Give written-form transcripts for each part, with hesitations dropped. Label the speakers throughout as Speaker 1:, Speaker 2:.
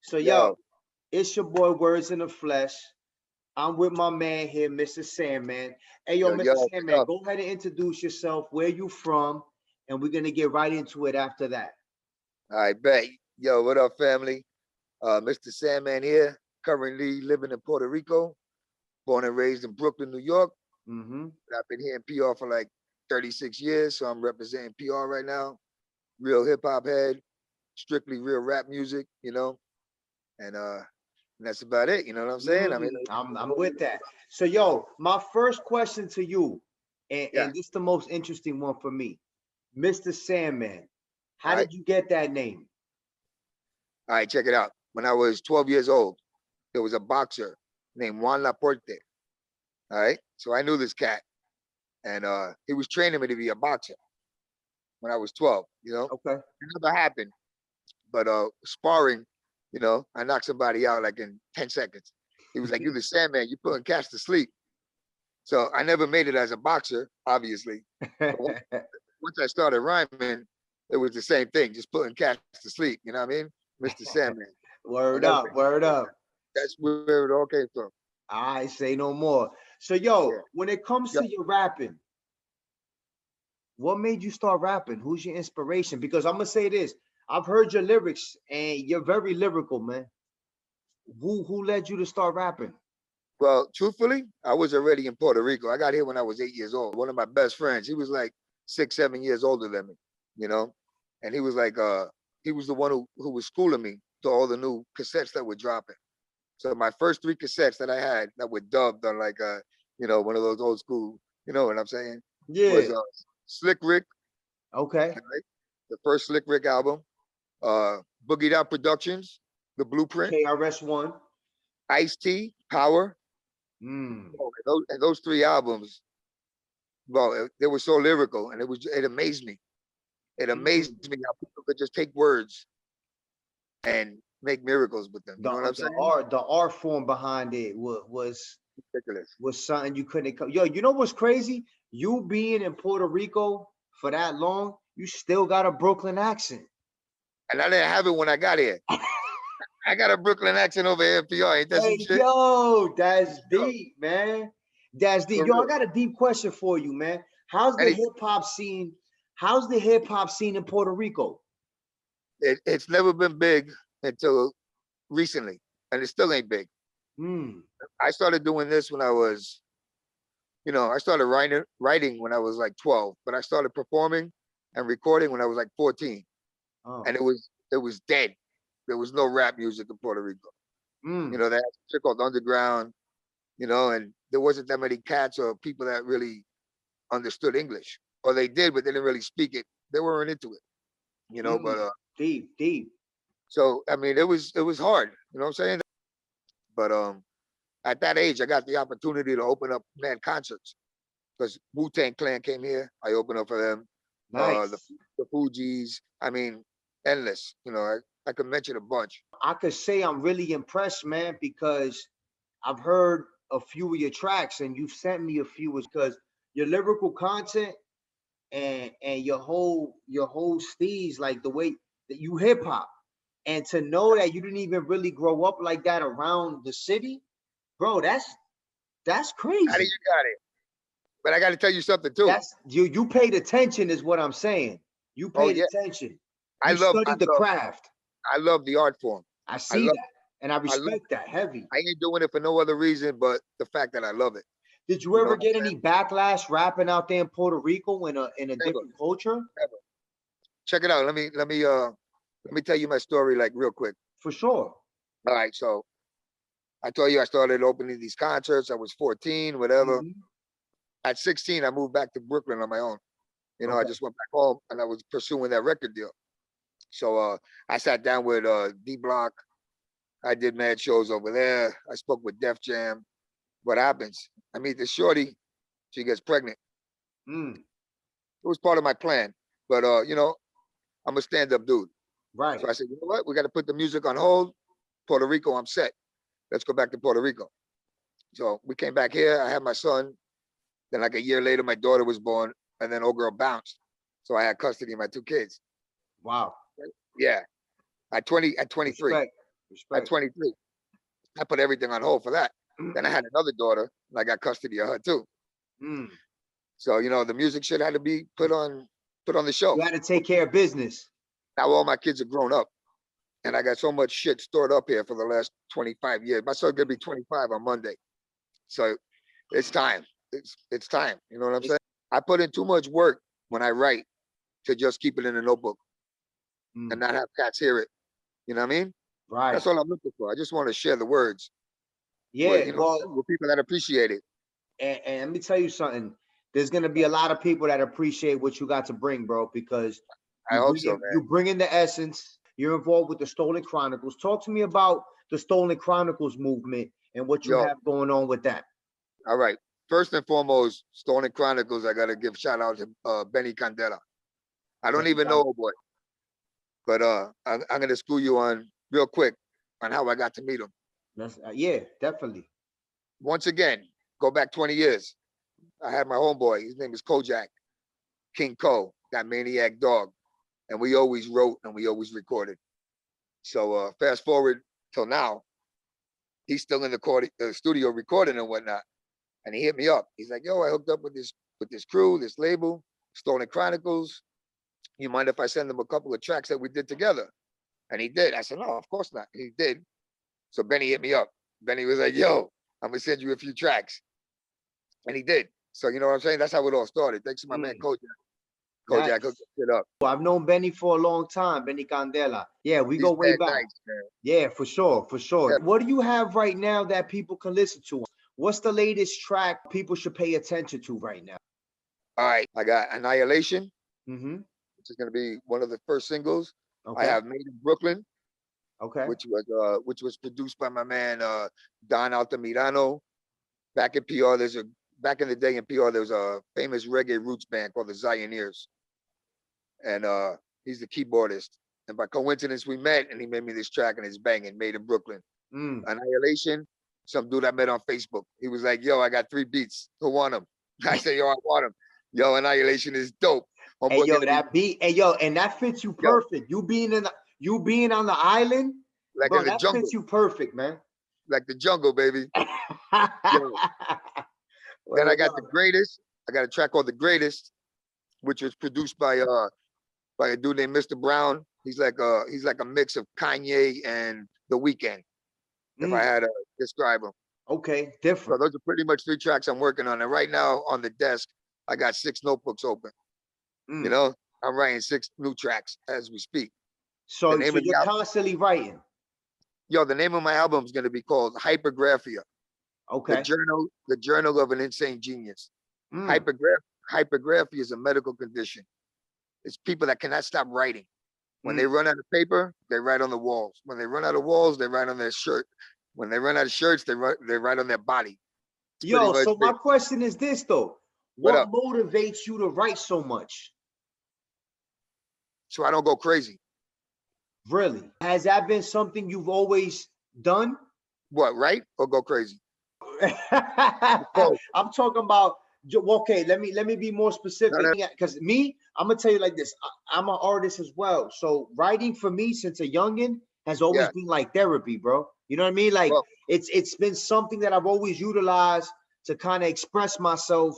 Speaker 1: So yo,
Speaker 2: Yo,
Speaker 1: it's your boy Words in the Flesh. I'm with my man here, Mr. Sandman. Hey yo,
Speaker 2: yo,
Speaker 1: Mr.
Speaker 2: what's
Speaker 1: Sandman,
Speaker 2: up?
Speaker 1: go ahead and introduce yourself, where you from, and we're gonna get right into it after that.
Speaker 2: I bet. Yo, what up, family? Mr. Sandman here, currently living in Puerto Rico, born and raised in Brooklyn, New York.
Speaker 1: Mm-hmm.
Speaker 2: I've been here in PR for like 36 years, so I'm representing PR right now. Real hip hop head, strictly real rap music, and that's about it. You know what I'm saying? I mean,
Speaker 1: I'm with that. So yo, my first question to you,
Speaker 2: yeah.
Speaker 1: and this is the most interesting one for me, Mr. Sandman.
Speaker 2: All
Speaker 1: How
Speaker 2: right,
Speaker 1: did you get that name?
Speaker 2: all right, check it out. When I was 12 years old, there was a boxer named Juan Laporte. All right, so I knew this cat, and he was training me to be a boxer when I was 12.
Speaker 1: Okay.
Speaker 2: It never happened. But sparring, I knocked somebody out like in 10 seconds. He was like, "You the Sandman, you putting cats to sleep." So I never made it as a boxer, obviously. But once I started rhyming, it was the same thing, just putting cats to sleep. You know what I mean? Mr. Sandman. And
Speaker 1: Word up, word up.
Speaker 2: that's where it all came from.
Speaker 1: I say no more. So
Speaker 2: Yeah.
Speaker 1: yo, when it comes
Speaker 2: Yeah.
Speaker 1: to your rapping, what made you start rapping? Who's your inspiration? Because I'm gonna say this, I've heard your lyrics and you're very lyrical, man. Who led you to start rapping?
Speaker 2: Well, truthfully, I was already in Puerto Rico. I got here when I was 8 years old. One of my best friends, he was like 6, 7 years older than me, you know? And he was like, he was the one who was schooling me to all the new cassettes that were dropping. So my first three cassettes that I had that were dubbed on like one of those old school, you know what I'm saying? Was
Speaker 1: Yeah.
Speaker 2: Slick Rick,
Speaker 1: Okay.
Speaker 2: right? The first Slick Rick album, Boogie Down Productions, The Blueprint,
Speaker 1: KRS-One.
Speaker 2: Ice T, Power.
Speaker 1: Mm.
Speaker 2: Oh, and those three albums, well, they were so lyrical, and it amazed me. It amazed
Speaker 1: Mm.
Speaker 2: me how people could just take words and make miracles with them. You know what I'm
Speaker 1: The
Speaker 2: saying?
Speaker 1: art, the art form behind it
Speaker 2: Ridiculous.
Speaker 1: was something you couldn't come. Yo, you know what's crazy? You being in Puerto Rico for that long, you still got a Brooklyn accent.
Speaker 2: And I didn't have it when I got here. I got a Brooklyn accent over here, PR. Ain't that some
Speaker 1: Hey,
Speaker 2: shit?
Speaker 1: yo, that's
Speaker 2: Yo,
Speaker 1: deep, man. That's deep.
Speaker 2: for
Speaker 1: Yo, I
Speaker 2: real.
Speaker 1: got a deep question for you, man. How's the
Speaker 2: Anything.
Speaker 1: hip hop scene? How's the hip hop scene in Puerto Rico?
Speaker 2: It's never been big until recently, and it still ain't big.
Speaker 1: Hmm.
Speaker 2: I started doing this when I started writing when I was like 12, but I started performing and recording when I was like 14, and
Speaker 1: Oh.
Speaker 2: it was dead. There was no rap music in Puerto Rico.
Speaker 1: Hmm.
Speaker 2: They had shit called underground, and there wasn't that many cats or people that really understood English, or they did, but they didn't really speak it. They weren't into it. But
Speaker 1: Hmm. Deep, deep.
Speaker 2: so I mean, it was hard. You know what I'm saying? But at that age, I got the opportunity to open up mad concerts because Wu-Tang Clan came here. I opened up for them. The
Speaker 1: Nice.
Speaker 2: the Fugees. I mean, endless. I could mention a bunch.
Speaker 1: I could say I'm really impressed, man, because I've heard a few of your tracks and you've sent me a few because your lyrical content and your whole steez, like the way that you hip hop. And to know that you didn't even really grow up like that around the city, bro, that's
Speaker 2: How do
Speaker 1: crazy.
Speaker 2: you got it? But I got to tell you something too.
Speaker 1: That's you paid attention, is what I'm saying. You
Speaker 2: Oh
Speaker 1: paid
Speaker 2: yeah,
Speaker 1: attention.
Speaker 2: I
Speaker 1: You
Speaker 2: love, I
Speaker 1: studied the
Speaker 2: love,
Speaker 1: craft.
Speaker 2: I love the art form.
Speaker 1: I
Speaker 2: I
Speaker 1: see
Speaker 2: love,
Speaker 1: that. And I
Speaker 2: I love.
Speaker 1: respect that heavy.
Speaker 2: I ain't doing it for no other reason but the fact that I love it.
Speaker 1: Did you
Speaker 2: You know
Speaker 1: ever
Speaker 2: what I'm
Speaker 1: get
Speaker 2: saying?
Speaker 1: any backlash rapping out there in Puerto Rico in a
Speaker 2: Never,
Speaker 1: different culture?
Speaker 2: never. Check it out. Let me tell you my story like real quick.
Speaker 1: For sure.
Speaker 2: All right, so I told you I started opening these concerts. I was 14, whatever.
Speaker 1: Mhm.
Speaker 2: At 16, I moved back to Brooklyn on my own. I
Speaker 1: Okay.
Speaker 2: just went back home and I was pursuing that record deal. So I sat down with D Block. I did mad shows over there. I spoke with Def Jam. What happens? I meet this shorty. She gets pregnant.
Speaker 1: Mm,
Speaker 2: It was part of my plan. But I'm a stand-up dude.
Speaker 1: right.
Speaker 2: So I said, you know what? We got to put the music on hold. Puerto Rico, I'm set. Let's go back to Puerto Rico. So we came back here. I had my son. Then like a year later, my daughter was born, and then old girl bounced. So I had custody of my two kids.
Speaker 1: Wow.
Speaker 2: Yeah, at 23.
Speaker 1: Respect.
Speaker 2: at
Speaker 1: Respect.
Speaker 2: 23. I put everything on hold for that. Then I had another daughter, and I got custody of her too.
Speaker 1: Mm.
Speaker 2: So the music shit had to be put on the
Speaker 1: You
Speaker 2: shelf.
Speaker 1: had to take care of business.
Speaker 2: Now all my kids are grown up, and I got so much shit stored up here for the last 25 years. My son's gonna be 25 on Monday, so it's time. It's time. You know what I'm saying? I put in too much work when I write to just keep it in a notebook and not have cats hear it. You know what I mean?
Speaker 1: Right.
Speaker 2: That's all I'm looking for. I just want to share the words
Speaker 1: Yeah.
Speaker 2: with people that appreciate it.
Speaker 1: And let me tell you something. There's gonna be a lot of people that appreciate what you got to bring, bro, because
Speaker 2: I hope so, man.
Speaker 1: you bring in the essence. You're involved with the Stolen Chronicles. Talk to me about the Stolen Chronicles movement and what you have going on with that.
Speaker 2: All right. First and foremost, Stolen Chronicles, I gotta give shout out to Benny Candela. I don't even know a boy, but I'm gonna school you on real quick on how I got to meet him.
Speaker 1: That's, yeah, definitely.
Speaker 2: Once again, go back 20 years. I had my homeboy. His name is Kojak, King Ko, that maniac dog, and we always wrote and we always recorded. So fast forward till now, he's still in the studio recording and whatnot. And he hit me up. He's like, "Yo, I hooked up with this crew, this label, Stolen Chronicles. You mind if I send them a couple of tracks that we did together?" And he did. I said, "No, of course not." He did. So Benny hit me up. Benny was like, "Yo, I'm gonna send you a few tracks," and he did. So you know what I'm saying? That's how it all started. Thanks to my man Kojak. Kojak hooked it up.
Speaker 1: I've known Benny for a long time, Benny Candela. Yeah, we go way back.
Speaker 2: Nice, man.
Speaker 1: Yeah, for sure, for sure.
Speaker 2: Yeah.
Speaker 1: What do you have right now that people can listen to? What's the latest track people should pay attention to right now?
Speaker 2: All right, I got Annihilation,
Speaker 1: Mm-hmm.
Speaker 2: which is gonna be one of the first singles.
Speaker 1: Okay.
Speaker 2: I have Made in Brooklyn,
Speaker 1: Okay.
Speaker 2: which was produced by my man Don Altamirano. Back in PR, back in the day in PR, there was a famous reggae roots band called the Zioneers. And he's the keyboardist. And by coincidence, we met and he made me this track and it's banging, Made in Brooklyn. Annihilation, some dude I met on Facebook. He was like, "Yo, I got 3 beats. Who want them?" I said, "Yo, I want them." Yo, Annihilation is dope.
Speaker 1: Hey, yo, that beat, hey, yo, and that fits you perfect. You being on the island,
Speaker 2: like
Speaker 1: bro,
Speaker 2: in the
Speaker 1: that
Speaker 2: jungle.
Speaker 1: fits you perfect, man.
Speaker 2: Like the jungle, baby. Then I got The Greatest. I got a track called The Greatest, which was produced by a dude named Mr. Brown. He's like a mix of Kanye and The Weeknd, if I had to describe him.
Speaker 1: Okay,
Speaker 2: So
Speaker 1: different.
Speaker 2: those are pretty much 3 tracks I'm working on. And right now on the desk, I got 6 notebooks open. You know, I'm writing 6 new tracks as we speak.
Speaker 1: So you're constantly writing.
Speaker 2: Yo, the name of my album is going to be called Hypergraphia.
Speaker 1: Okay.
Speaker 2: The journal of an insane genius. Hypergraphia is a medical condition. It's people that cannot stop writing. When they run out of paper, they write on the walls. When they run out of walls, they write on their shirt. When they run out of shirts, they write on their body.
Speaker 1: Yo, so my question is this though. What motivates you to write so much?
Speaker 2: So I don't go crazy.
Speaker 1: Really? Has that been something you've always done?
Speaker 2: What, write or go crazy?
Speaker 1: I'm talking about, okay, let me be more specific. Because I'm gonna tell you like this. I'm an artist as well. So writing for me since a youngin has always been like therapy, bro. You know what I mean? Like it's been something that I've always utilized to kind of express myself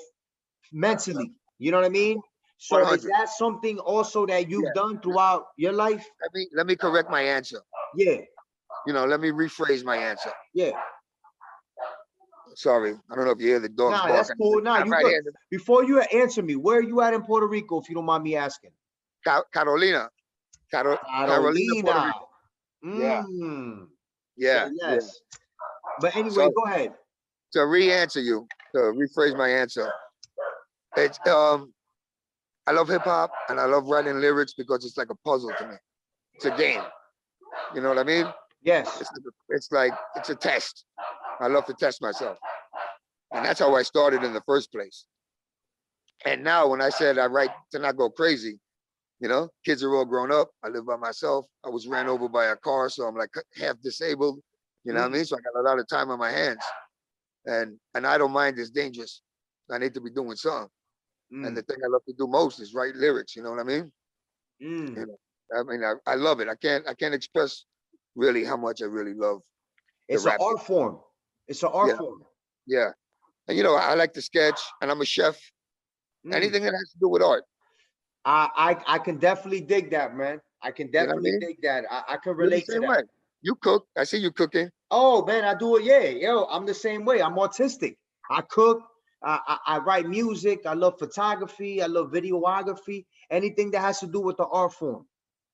Speaker 1: mentally. You know what I mean? So
Speaker 2: 100.
Speaker 1: is that something also that you've done throughout your life?
Speaker 2: Let me correct my answer.
Speaker 1: Yeah.
Speaker 2: Let me rephrase my answer.
Speaker 1: Yeah.
Speaker 2: Sorry, I don't know if you hear the dogs barking.
Speaker 1: That's cool. You good. Before you answer me, where are you at in Puerto Rico, if you don't mind me asking?
Speaker 2: Carolina. Carolina, Puerto
Speaker 1: Rico.
Speaker 2: Yeah.
Speaker 1: Yes. But anyway, go ahead.
Speaker 2: To re-answer you, to rephrase my answer, it's I love hip hop and I love writing lyrics because it's like a puzzle to me. It's a game. You know what I mean?
Speaker 1: Yes.
Speaker 2: It's a test. I love to test myself. And that's how I started in the first place. And now when I said I write to not go crazy, kids are all grown up. I live by myself. I was ran over by a car, so I'm like half disabled. You know what I mean? So I got a lot of time on my hands. And I don't mind it's dangerous. I need to be doing something. And the thing I love to do most is write lyrics. You know what I mean? I love it. I can't express really how much I really love the
Speaker 1: It's an
Speaker 2: rap.
Speaker 1: art form. It's an art
Speaker 2: Yeah,
Speaker 1: form.
Speaker 2: yeah. And you know, I like to sketch, and I'm a chef.
Speaker 1: Mm.
Speaker 2: Anything that has to do with art,
Speaker 1: I can definitely dig that, man. I can
Speaker 2: you know what I
Speaker 1: definitely
Speaker 2: mean?
Speaker 1: dig that. I can
Speaker 2: You're the
Speaker 1: relate to
Speaker 2: same
Speaker 1: that.
Speaker 2: way. You cook. I see you cooking.
Speaker 1: Oh man, I do it. Yeah, yo, I'm the same way. I'm autistic. I cook. I write music. I love photography. I love videography. Anything that has to do with the art form.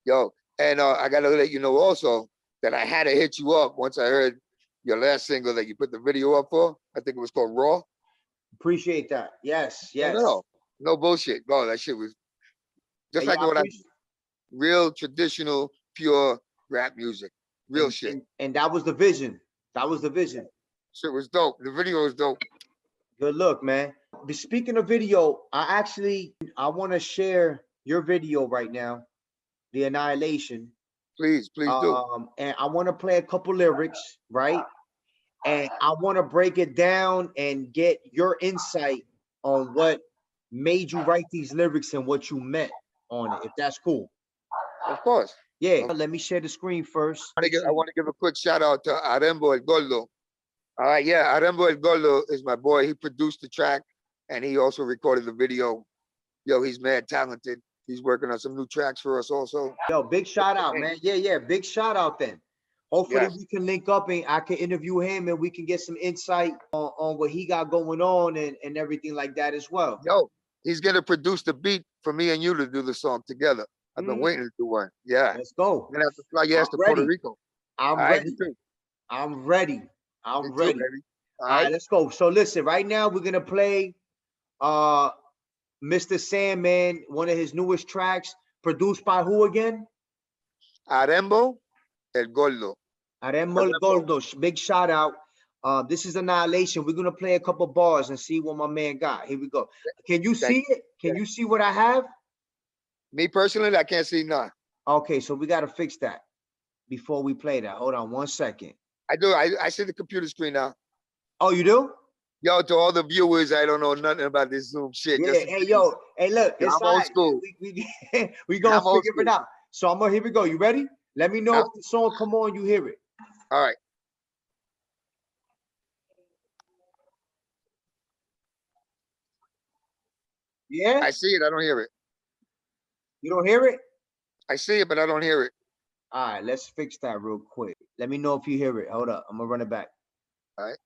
Speaker 2: Yo, and I gotta let you know also that I had to hit you up once I heard your last single that you put the video up for. I think it was called Raw.
Speaker 1: Appreciate that. Yes,
Speaker 2: No, no,
Speaker 1: yes.
Speaker 2: no, no bullshit, bro. That shit was just
Speaker 1: Hey,
Speaker 2: like
Speaker 1: I
Speaker 2: what I
Speaker 1: appreciate.
Speaker 2: real traditional, pure rap music, real
Speaker 1: And
Speaker 2: shit.
Speaker 1: and and that was the vision. That was the vision.
Speaker 2: Shit was dope. The video was dope.
Speaker 1: Good look, man. But speaking of video, I want to share your video right now, the Annihilation.
Speaker 2: Please, please do.
Speaker 1: And I want to play a couple lyrics, right? And I want to break it down and get your insight on what made you write these lyrics and what you meant on it, if that's cool.
Speaker 2: Of course.
Speaker 1: Yeah, let me share the screen first.
Speaker 2: I want to give a quick shout out to Arembo El Gordo. All right, yeah, Arembo El Gordo is my boy. He produced the track and he also recorded the video. Yo, he's mad talented. He's working on some new tracks for us also.
Speaker 1: Yo, big shout out, man. Yeah, yeah, big shout out then. Hopefully
Speaker 2: Yes.
Speaker 1: we can link up and I can interview him and we can get some insight on what he got going on and everything like that as well.
Speaker 2: Yo, he's gonna produce the beat for me and you to do the song together. I've been
Speaker 1: Mm,
Speaker 2: waiting to do one. Yeah.
Speaker 1: let's go.
Speaker 2: I'm gonna have to fly your
Speaker 1: I'm
Speaker 2: ass to Puerto
Speaker 1: ready.
Speaker 2: Rico. All
Speaker 1: I'm
Speaker 2: right, me
Speaker 1: ready.
Speaker 2: too.
Speaker 1: I'm ready.
Speaker 2: Me
Speaker 1: I'm
Speaker 2: too,
Speaker 1: ready.
Speaker 2: baby. All
Speaker 1: All right,
Speaker 2: right.
Speaker 1: let's go. So listen, right now we're gonna play uh Mr. Sandman, one of his newest tracks, produced by who again?
Speaker 2: Arembo El Gordo.
Speaker 1: Aremol
Speaker 2: Arembo.
Speaker 1: Goldo. Big shout out. This is Annihilation. We're gonna play a couple bars and see what my man got. Here we go. Can you
Speaker 2: Thank
Speaker 1: see it?
Speaker 2: you.
Speaker 1: Can you see what I have?
Speaker 2: Me personally, I can't see none.
Speaker 1: Okay, so we gotta fix that before we play that. Hold on 1 second.
Speaker 2: I do. I see the computer screen now.
Speaker 1: Oh, you do?
Speaker 2: Yo, to all the viewers, I don't know nothing about this Zoom shit.
Speaker 1: Yeah.
Speaker 2: Just in
Speaker 1: Hey,
Speaker 2: case.
Speaker 1: yo. Hey, look.
Speaker 2: Yeah,
Speaker 1: It's
Speaker 2: I'm
Speaker 1: all
Speaker 2: old
Speaker 1: right.
Speaker 2: school.
Speaker 1: We gonna
Speaker 2: I'm old
Speaker 1: figure it
Speaker 2: school.
Speaker 1: out. So I'm gonna. Here we go. You ready? Let me know
Speaker 2: Yeah.
Speaker 1: if the song come on. You hear it.
Speaker 2: All right.
Speaker 1: Yeah.
Speaker 2: I see it. I don't hear it.
Speaker 1: You don't hear it?
Speaker 2: I see it, but I don't hear it.
Speaker 1: All right. Let's fix that real quick. Let me know if you hear it. Hold up. I'm gonna run it back.
Speaker 2: All right.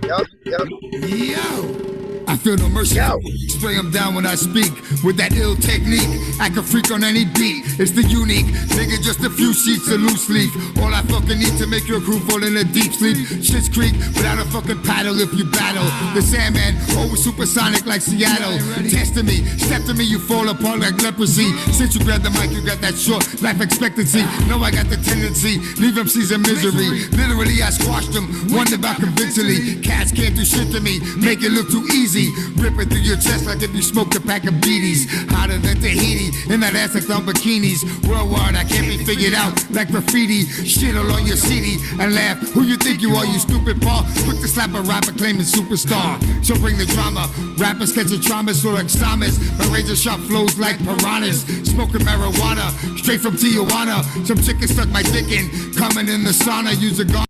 Speaker 2: Yep. Yep.
Speaker 3: Yo, I feel no mercy.
Speaker 2: Yo.
Speaker 3: Spray them down when I speak with that ill technique. I can freak on any beat. It's the unique. Nigga, just a few sheets of loose leaf. All I fucking need to make your crew fall in a deep sleep. Shit's creek without a fucking paddle if you battle. The Sandman, always supersonic like Seattle. Testing me, step to me, you fall apart like leprosy. Since you grabbed the mic, you got that short life expectancy. Know I got the tendency, leave MCs in misery. Literally, I squashed them, wonder about convincingly. Cats can't do shit to me, make it look too easy. Rip it through your chest like if you smoked a pack of beaties. Hotter than Tahiti, in that ass like on bikinis. Worldwide, I can't be figured out like graffiti. Shit all on your CD and laugh. Who you think you are, you stupid Paul? Quick to slap a rapper claiming superstar. So bring the drama. Rappers catching traumas so like Samas. My razor sharp flows like piranhas. Smoking marijuana, straight from Tijuana. Some chicken stuck my dick in. Coming in the sauna, use a gun.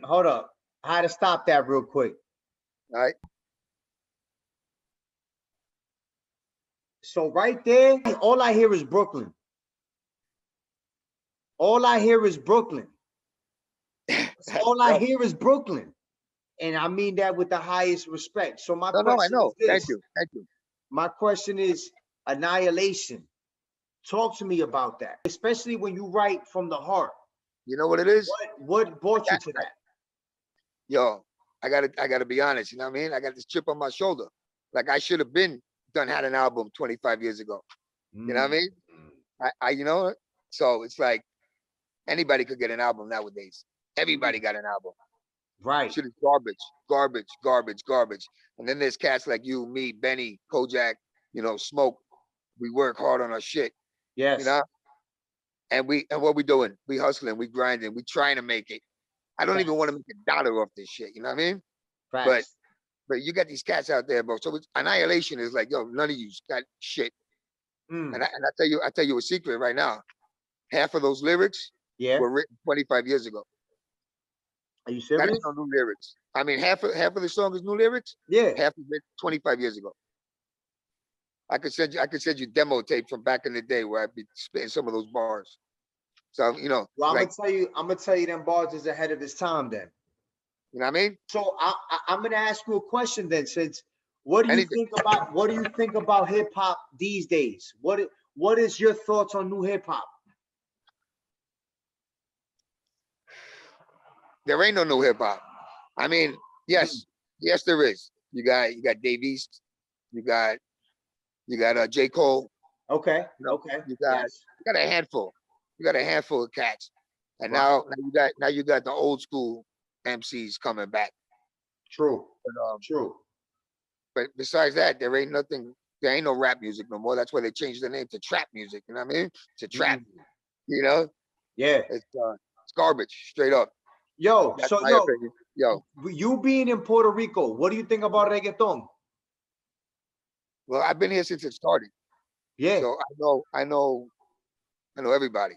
Speaker 1: Hold up. I had to stop that real quick.
Speaker 2: All right.
Speaker 1: So right there, all I hear is Brooklyn. All I hear is Brooklyn. All I hear is Brooklyn. And I mean that with the highest respect. So my
Speaker 2: No, I
Speaker 1: question
Speaker 2: know.
Speaker 1: is this.
Speaker 2: Thank you. Thank you.
Speaker 1: My question is Annihilation. Talk to me about that, especially when you write from the heart.
Speaker 2: You know what it is?
Speaker 1: What brought you to that?
Speaker 2: Yo, I gotta be honest. You know what I mean? I got this chip on my shoulder. Like I should have been had an album 25 years ago. You know what I mean? I you know, so it's like anybody could get an album nowadays. Everybody got an album.
Speaker 1: Right.
Speaker 2: Shit is garbage, garbage, garbage, garbage. And then there's cats like you, me, Benny, Kojak, you know, Smoke. We work hard on our shit,
Speaker 1: Yes.
Speaker 2: you know? And what we doing? We hustling, we grinding, we trying to make it. I don't even want to make $1 off this shit, you know what I mean?
Speaker 1: Facts.
Speaker 2: But you got these cats out there, bro. So it's, Annihilation is like, yo, none of you got shit. And I tell you a secret right now. Half of those lyrics
Speaker 1: Yeah.
Speaker 2: were written 25 years ago.
Speaker 1: Are you
Speaker 2: That is
Speaker 1: serious?
Speaker 2: no new lyrics. I mean, half of the song is new lyrics.
Speaker 1: Yeah.
Speaker 2: Half of it 25 years ago. I could send you demo tape from back in the day where I'd be spitting some of those bars. So
Speaker 1: Well,
Speaker 2: like
Speaker 1: I'm gonna tell you, them bars is ahead of his time. Then.
Speaker 2: you know what I mean?
Speaker 1: So I'm gonna ask you a question then. Since
Speaker 2: Anything.
Speaker 1: what do you think about hip hop these days? What is your thoughts on new hip hop?
Speaker 2: There ain't no new hip hop. I mean,
Speaker 1: Mm.
Speaker 2: yes, there is. You got Dave East, you got J. Cole,
Speaker 1: Okay.
Speaker 2: you know,
Speaker 1: Okay.
Speaker 2: you got
Speaker 1: Yes.
Speaker 2: you got a handful. You got a handful of cats. And
Speaker 1: Right.
Speaker 2: now you got the old school MCs coming back.
Speaker 1: True.
Speaker 2: But
Speaker 1: True.
Speaker 2: but besides that, there ain't no rap music no more. That's why they changed the name to trap music. You know what I mean? To trap,
Speaker 1: Mm.
Speaker 2: you know?
Speaker 1: Yeah.
Speaker 2: It's garbage, straight up.
Speaker 1: Yo.
Speaker 2: That's
Speaker 1: So
Speaker 2: my
Speaker 1: yo,
Speaker 2: opinion. Yo,
Speaker 1: you being in Puerto Rico, what do you think about reggaeton?
Speaker 2: well, I've been here since it started.
Speaker 1: Yeah.
Speaker 2: So I know everybody.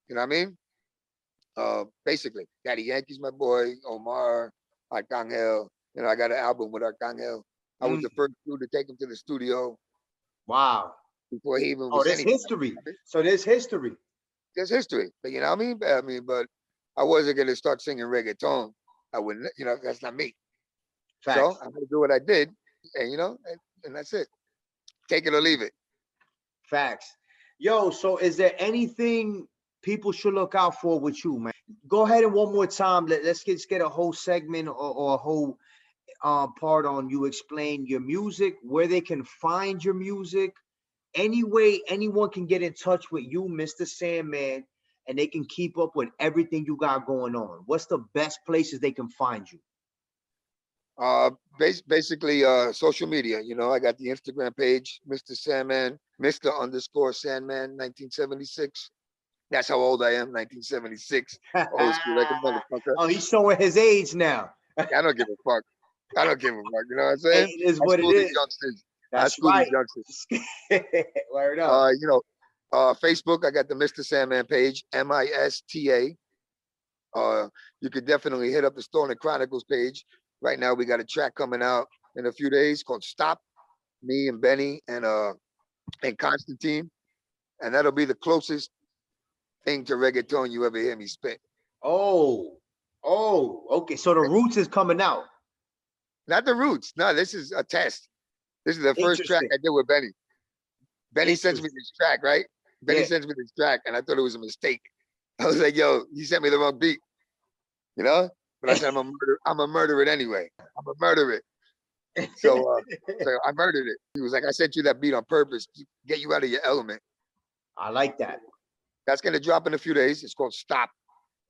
Speaker 2: You know what I mean? Basically, Daddy Yankee's my boy, Omar, Arcangel. I got an album with Arcangel. I was
Speaker 1: Mm.
Speaker 2: the first dude to take him to the studio
Speaker 1: Wow.
Speaker 2: before he even
Speaker 1: Oh,
Speaker 2: was
Speaker 1: there's
Speaker 2: anything.
Speaker 1: history. So there's history.
Speaker 2: There's history, but you know what I mean? But I wasn't gonna start singing reggaeton. I wouldn't, that's not me. So
Speaker 1: Facts.
Speaker 2: I'm gonna do what I did, and that's it. Take it or leave it.
Speaker 1: Facts. Yo, so is there anything people should look out for with you, man? Go ahead and one more time. Let's get a whole segment or a whole part on you explain your music, where they can find your music, any way anyone can get in touch with you, Mr. Sandman, and they can keep up with everything you got going on. What's the best places they can find you?
Speaker 2: Basically, social media. I got the Instagram page, Mr. Sandman, Mr. _ Sandman, 1976. That's how old I am, 1976. Old school like a motherfucker.
Speaker 1: Oh, he's showing his age now.
Speaker 2: I don't give a fuck. I don't give a fuck. You know what I'm
Speaker 1: Hey,
Speaker 2: saying?
Speaker 1: it is
Speaker 2: I
Speaker 1: what it
Speaker 2: school these
Speaker 1: is.
Speaker 2: youngsters. I
Speaker 1: That's
Speaker 2: school these
Speaker 1: right.
Speaker 2: youngsters.
Speaker 1: Word up.
Speaker 2: Uh, you know, Facebook, I got the Mr. Sandman page, Mista. You could definitely hit up the Stolen Chronicles page. Right now, we got a track coming out in a few days called "Stop." Me and Benny and Constantine, and that'll be the closest thing to reggaeton you ever hear me spit.
Speaker 1: Oh, okay. So the roots is coming out.
Speaker 2: Not the roots. No, this is a test. This is the first track
Speaker 1: Interesting.
Speaker 2: I did with Benny. Benny sends me
Speaker 1: Interesting.
Speaker 2: this track, right? Benny
Speaker 1: Yeah.
Speaker 2: sends me this track, and I thought it was a mistake. I was like, "Yo, you sent me the wrong beat," you know. But I said, I'm a murder it anyway. I'm a murder it. So I murdered it. He was like, "I sent you that beat on purpose to get you out of your element."
Speaker 1: I like that.
Speaker 2: That's gonna drop in a few days. It's called "Stop."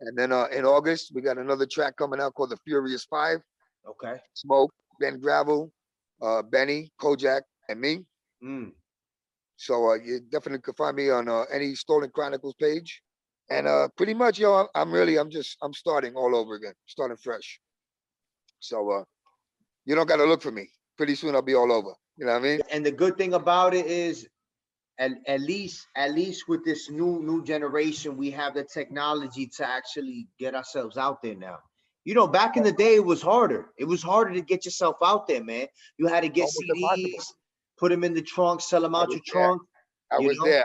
Speaker 2: And then in August, we got another track coming out called The Furious Five.
Speaker 1: Okay.
Speaker 2: Smoke, Ben Gravel, Benny, Kojak, and me.
Speaker 1: Mm.
Speaker 2: So you definitely could find me on any Stolen Chronicles page. And pretty much, I'm starting all over again, starting fresh. So you don't got to look for me. Pretty soon I'll be all over. You know what I mean?
Speaker 1: And the good thing about it is, at least with this new generation, we have the technology to actually get ourselves out there now. Back in the day, it was harder. It was harder to get yourself out there, man. You had to get
Speaker 2: Almost impossible.
Speaker 1: CDs, put them in the trunk, sell them
Speaker 2: I
Speaker 1: out
Speaker 2: was
Speaker 1: your
Speaker 2: there.
Speaker 1: trunk.
Speaker 2: I
Speaker 1: You
Speaker 2: was
Speaker 1: know,
Speaker 2: there.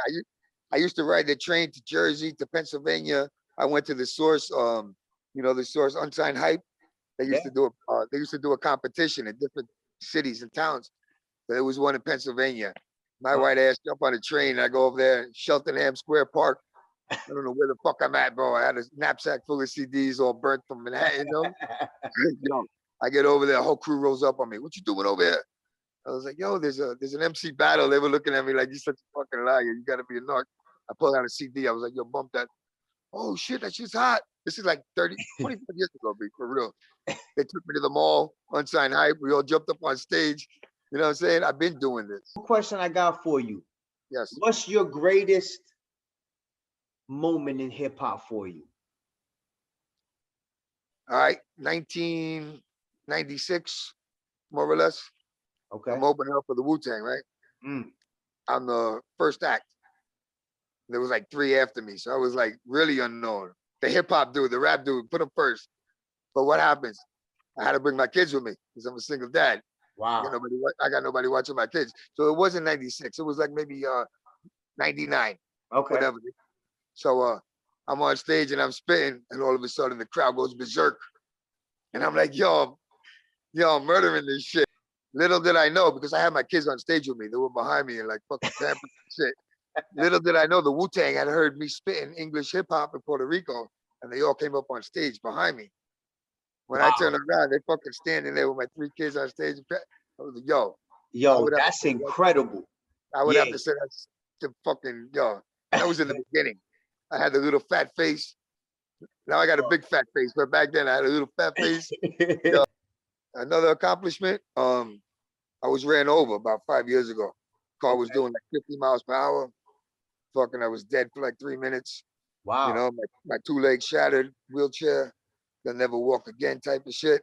Speaker 2: I used to ride the train to Jersey, to Pennsylvania. I went to the Source, the Source Unsigned Hype. They
Speaker 1: yeah.
Speaker 2: used to do a competition in different cities and towns. But there was one in Pennsylvania. My white ass jump on a train. And I go over there, Cheltenham Square Park. I don't know where the fuck I'm at, bro. I had a knapsack full of CDs all burnt from Manhattan. Yo, I get over there, a whole crew rolls up on me. What you doing over here? I was like, yo, there's an MC battle. They were looking at me like, you're such a fucking liar. You gotta be a narc. I pulled out a CD. I was like, yo, bump that. Oh shit, that shit's hot. This is like 25 years ago, B, for real. They took me to the mall, Unsigned Hype. We all jumped up on stage. You know what I'm saying? I've been doing this.
Speaker 1: Question I got for you:
Speaker 2: Yes.
Speaker 1: what's your greatest moment in hip hop for you?
Speaker 2: All right, 1996, more or less.
Speaker 1: Okay.
Speaker 2: I'm opening up for the Wu-Tang, right?
Speaker 1: Mm.
Speaker 2: I'm the first act. There was like 3 after me, so I was like really unknown. the hip hop dude, the rap dude, put him first. But what happens? I had to bring my kids with me because I'm a single dad.
Speaker 1: Wow.
Speaker 2: I got nobody watching my kids. So it wasn't 96. It was like maybe 99,
Speaker 1: Okay.
Speaker 2: whatever. So I'm on stage and I'm spitting, and all of a sudden the crowd goes berserk. And I'm like, yo, I'm murdering this shit. Little did I know, because I had my kids on stage with me. They were behind me and like fucking pampers and shit. Little did I know the Wu-Tang had heard me spitting English hip hop in Puerto Rico, and they all came up on stage behind me. When I turned around, they fucking standing there with my 3 kids on stage. I was like, yo,
Speaker 1: that's incredible.
Speaker 2: I would have to say that's the fucking, that was in the beginning. I had the little fat face. Now I got a big fat face, but back then I had a little fat face. Yo, another accomplishment, I was ran over about 5 years ago. Car was doing like 50 miles per hour. Fucking, I was dead for like 3 minutes.
Speaker 1: Wow.
Speaker 2: You know, my 2 legs shattered, wheelchair, they'll never walk again type of shit.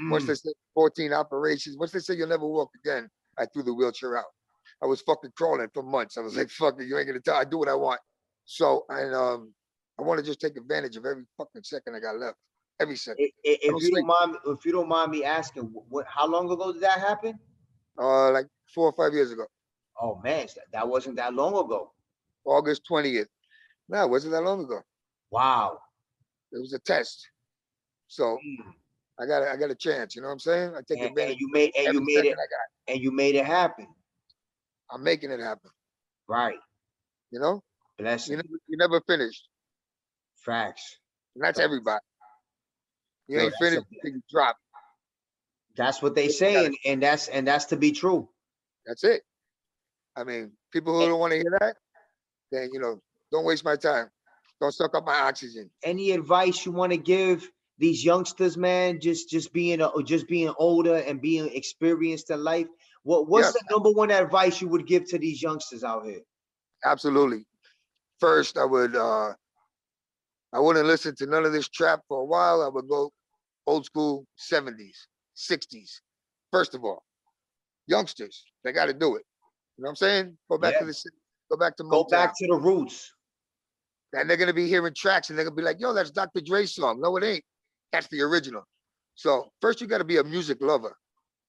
Speaker 2: Once they said 14 operations, once they said you'll never walk again, I threw the wheelchair out. I was fucking crawling for months. I was like, fuck it, you ain't gonna tell. I do what I want. So I want to just take advantage of every fucking second I got left. Every second.
Speaker 1: If you don't mind me asking, how long ago did that happen?
Speaker 2: Like 4 or 5 years ago.
Speaker 1: Oh man, that wasn't that long ago.
Speaker 2: August 20th. No, it wasn't that long ago.
Speaker 1: Wow.
Speaker 2: It was a test. So I got a chance. You know what I'm saying? I take advantage.
Speaker 1: And you made it happen.
Speaker 2: I'm making it happen.
Speaker 1: Right.
Speaker 2: You know?
Speaker 1: Bless you.
Speaker 2: You never finished.
Speaker 1: Facts.
Speaker 2: And that's everybody. You ain't finished until you drop.
Speaker 1: That's what they say, and that's to be true.
Speaker 2: That's it. I mean, people who don't want to hear that, then don't waste my time. Don't suck up my oxygen.
Speaker 1: Any advice you want to give these youngsters, man? Just being older and being experienced in life. What's the number one advice you would give to these youngsters out here?
Speaker 2: Absolutely. First, I wouldn't listen to none of this trap for a while. I would go old school 70s, 60s. First of all, youngsters, they got to do it. You know what I'm saying? Go back to the city. Go back to Motown.
Speaker 1: Go back to the roots.
Speaker 2: And they're gonna be hearing tracks and they're gonna be like, yo, that's Dr. Dre's song. No, it ain't. That's the original. So first you gotta be a music lover.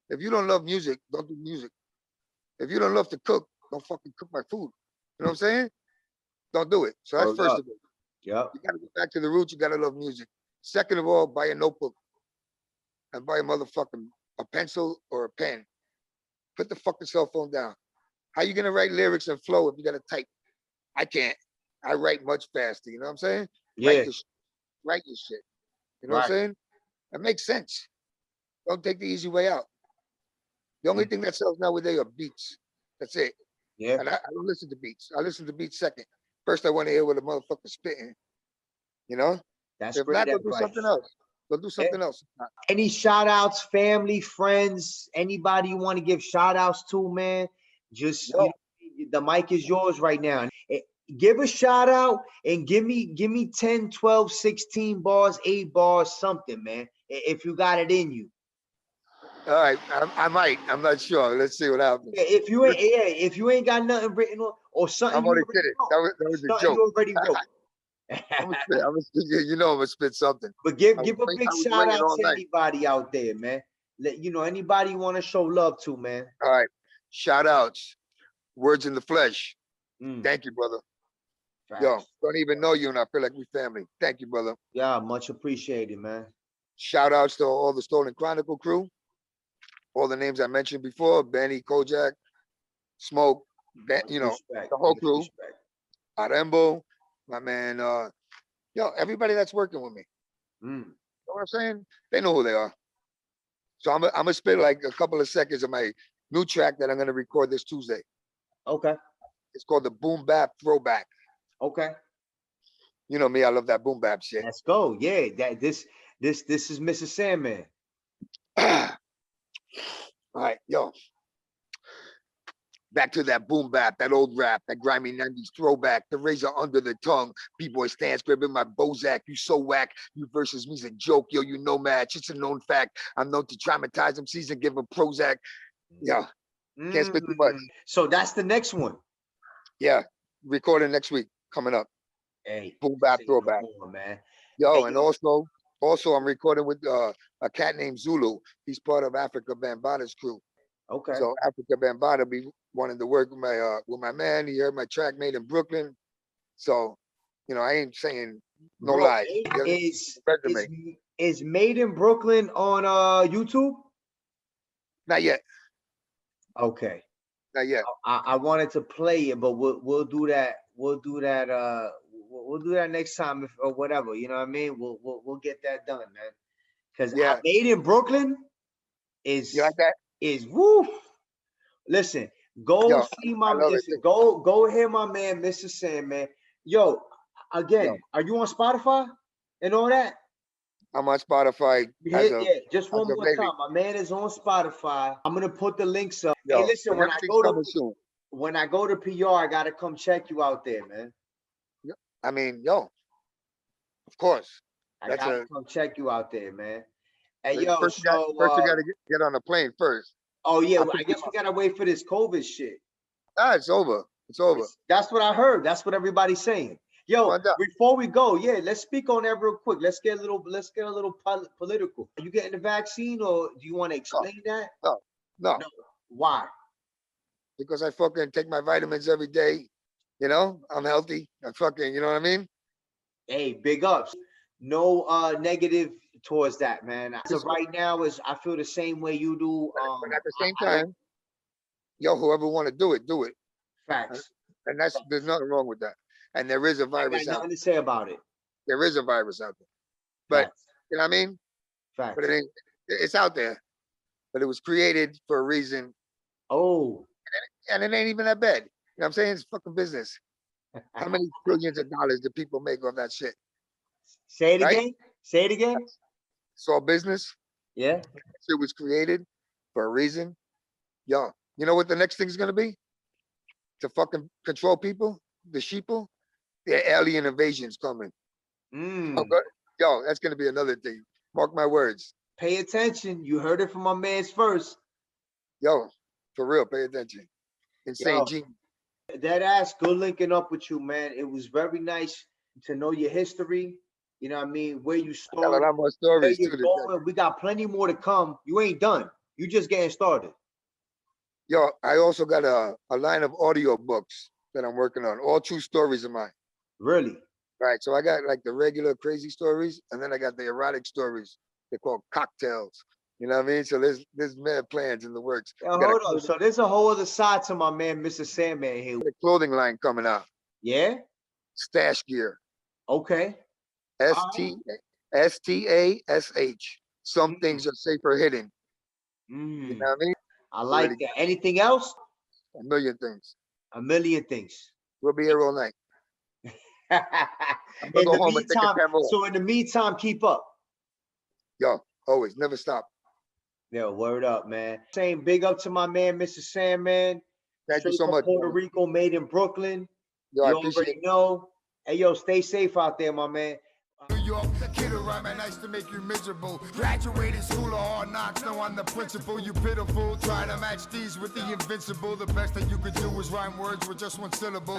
Speaker 2: If you don't love music, don't do music. If you don't love to cook, don't fucking cook my food. You know what I'm saying? Don't do it. So that's first of all.
Speaker 1: Yeah.
Speaker 2: You gotta go back to the roots, you gotta love music. Second of all, buy a notebook and buy a pencil or a pen. Put the fucking cell phone down. How you gonna write lyrics and flow if you gotta type? I can't. I write much faster. You know what I'm saying?
Speaker 1: Yeah.
Speaker 2: Write your shit. You know what I'm saying? It makes sense. Don't take the easy way out. The only thing that sells nowadays are beats. That's it.
Speaker 1: Yeah.
Speaker 2: And I don't listen to beats. I listen to beats second. First, I want to hear what a motherfucker spitting. You know?
Speaker 1: That's
Speaker 2: if not, go do something else. Go do something else.
Speaker 1: Any shout outs, family, friends, anybody you want to give shout outs to, man? Just the mic is yours right now. Give a shout out and give me 10, 12, 16 bars, 8 bars, something, man. If you got it in you.
Speaker 2: All right, I might. I'm not sure. Let's see what happens.
Speaker 1: If you ain't got nothing written or something,
Speaker 2: I'm only kidding. That was a joke.
Speaker 1: You already wrote.
Speaker 2: I'm gonna spit something.
Speaker 1: But give a big shout out to anybody out there, man. Anybody you want to show love to, man.
Speaker 2: All right, shout outs. Words in the flesh. Thank you, brother. Facts. Yo, don't even know you, and I feel like we family. Thank you, brother.
Speaker 1: Yeah, much appreciated, man.
Speaker 2: Shout outs to all the Stolen Chronicle crew. All the names I mentioned before: Benny, Kojak, Smoke, the whole crew. Arembo, my man. Everybody that's working with me. You know what I'm saying? They know who they are. So I'm gonna spit like a couple of seconds of my new track that I'm gonna record this Tuesday.
Speaker 1: Okay.
Speaker 2: It's called the Boom Bap Throwback.
Speaker 1: Okay.
Speaker 2: You know me, I love that boom bap shit.
Speaker 1: Let's go. Yeah, this is Mista Sandman.
Speaker 2: All right, yo. Back to that boom bap, that old rap, that grimy 90s throwback, the razor under the tongue. B-boy stands grabbing my Bozak. You so whack. You versus me's a joke. Yo, you no match. It's a known fact. I'm known to traumatize them. Season, give them Prozac. Yeah. Can't spit too much.
Speaker 1: So that's the next one.
Speaker 2: Yeah. Recording next week. Coming up.
Speaker 1: Hey.
Speaker 2: Boom bap throwback.
Speaker 1: Man.
Speaker 2: Yo,
Speaker 1: Hey,
Speaker 2: and
Speaker 1: yo,
Speaker 2: also I'm recording with a cat named Zulu. He's part of Africa Bambaata's crew.
Speaker 1: okay.
Speaker 2: So Africa Bambaataa be wanting to work with my man. He heard my track made in Brooklyn. So, you know, I ain't saying no
Speaker 1: Bro,
Speaker 2: lies.
Speaker 1: is
Speaker 2: Resume.
Speaker 1: is Made in Brooklyn on YouTube?
Speaker 2: Not yet.
Speaker 1: Okay.
Speaker 2: Not yet.
Speaker 1: I wanted to play it, but we'll do that. We'll do that. We'll do that next time, or whatever. You know what I mean? We'll get that done, man. Because
Speaker 2: Yeah.
Speaker 1: Made in Brooklyn is
Speaker 2: You like that?
Speaker 1: is woof. Listen, go
Speaker 2: Yo,
Speaker 1: see
Speaker 2: I
Speaker 1: my
Speaker 2: love it
Speaker 1: listen.
Speaker 2: too.
Speaker 1: Go hear my man, Mr. Sandman. Yo, again,
Speaker 2: Yo,
Speaker 1: are you on Spotify and all that?
Speaker 2: I'm on Spotify
Speaker 1: Yeah, just
Speaker 2: as
Speaker 1: one
Speaker 2: of
Speaker 1: more
Speaker 2: lately.
Speaker 1: time. My man is on Spotify. I'm gonna put the links up. Hey,
Speaker 2: Yo,
Speaker 1: listen,
Speaker 2: and everything's coming soon.
Speaker 1: when I go to PR, I gotta come check you out there, man.
Speaker 2: I mean, yo, of course.
Speaker 1: I
Speaker 2: That's
Speaker 1: gotta
Speaker 2: a
Speaker 1: come check you out there, man. Hey, yo,
Speaker 2: first. First, you got to get on a plane first.
Speaker 1: oh yeah,
Speaker 2: I
Speaker 1: well, I
Speaker 2: pick you
Speaker 1: guess we
Speaker 2: up.
Speaker 1: gotta wait for this COVID shit.
Speaker 2: It's over. It's over.
Speaker 1: That's what I heard. That's what everybody's saying. Yo,
Speaker 2: Find out.
Speaker 1: before we go, yeah, let's speak on that real quick. Let's get a little political. Are you getting the vaccine, or do you want to explain that?
Speaker 2: No, no,
Speaker 1: No. Why?
Speaker 2: because I fucking take my vitamins every day. You know, I'm healthy. I'm fucking, you know what I mean?
Speaker 1: Hey, big ups. No negative towards that, man. As of right now, is I feel the same way you do.
Speaker 2: But at the same
Speaker 1: I don't
Speaker 2: time, yo, whoever want to do it, do it.
Speaker 1: facts.
Speaker 2: And there's nothing wrong with that. And there is a
Speaker 1: I
Speaker 2: virus
Speaker 1: got
Speaker 2: out
Speaker 1: nothing to say about it.
Speaker 2: there. There is a virus out there. But
Speaker 1: Facts.
Speaker 2: you know what I mean? But
Speaker 1: Facts.
Speaker 2: it ain't it's out there. But it was created for a reason.
Speaker 1: Oh,
Speaker 2: And it ain't even that bad. You know what I'm saying? It's fucking business. How many billions of dollars do people make off that shit?
Speaker 1: say it
Speaker 2: Right?
Speaker 1: again. Say it again.
Speaker 2: It's all business.
Speaker 1: Yeah.
Speaker 2: It was created for a reason. Yo, you know what the next thing's gonna be? To fucking control people, the sheeple. The alien invasion's coming.
Speaker 1: Mm.
Speaker 2: Okay. Yo, that's gonna be another thing. Mark my words.
Speaker 1: Pay attention. You heard it from my man's first.
Speaker 2: Yo, for real, pay attention. Insane
Speaker 1: Yo,
Speaker 2: genius.
Speaker 1: that ass, good linking up with you, man. It was very nice to know your history. You know what I mean? Where you
Speaker 2: I got a
Speaker 1: started,
Speaker 2: lot more
Speaker 1: where
Speaker 2: stories too
Speaker 1: you're
Speaker 2: to tell.
Speaker 1: going. We got plenty more to come. You ain't done. You just getting started.
Speaker 2: Yo, I also got a line of audio books that I'm working on, all true stories of mine.
Speaker 1: Really?
Speaker 2: Right. So I got like the regular crazy stories, and then I got the erotic stories. They're called cocktails. You know what I mean? So there's mad plans in the works.
Speaker 1: Yeah,
Speaker 2: We got
Speaker 1: hold up. So there's a whole other side to my man, Mr. Sandman here.
Speaker 2: a clothing line coming out.
Speaker 1: Yeah?
Speaker 2: Stash gear.
Speaker 1: Okay.
Speaker 2: STASH. Some things are safer hidden. You
Speaker 1: Mm.
Speaker 2: know what I mean?
Speaker 1: I like that. Anything else?
Speaker 2: A million things.
Speaker 1: A million things.
Speaker 2: We'll be here all night. I'm gonna
Speaker 1: In
Speaker 2: go
Speaker 1: the
Speaker 2: home and take a
Speaker 1: meantime,
Speaker 2: time off.
Speaker 1: so in the meantime, keep up.
Speaker 2: Yo, always, never stop.
Speaker 1: Yeah, word up, man. Saying big up to my man, Mr. Sandman.
Speaker 2: Thank you
Speaker 1: Straight
Speaker 2: so
Speaker 1: from
Speaker 2: much.
Speaker 1: Puerto
Speaker 2: brother.
Speaker 1: Rico, made in Brooklyn.
Speaker 2: Yo, I
Speaker 1: You
Speaker 2: appreciate
Speaker 1: already
Speaker 2: it.
Speaker 1: know. Hey, yo, stay safe out there, my man.
Speaker 3: New York, kid around man, nice to make you miserable. Graduated school of hard knocks, no, I'm the principal. You pitiful, try to match these with the invincible. The best that you could do is rhyme words with just one syllable.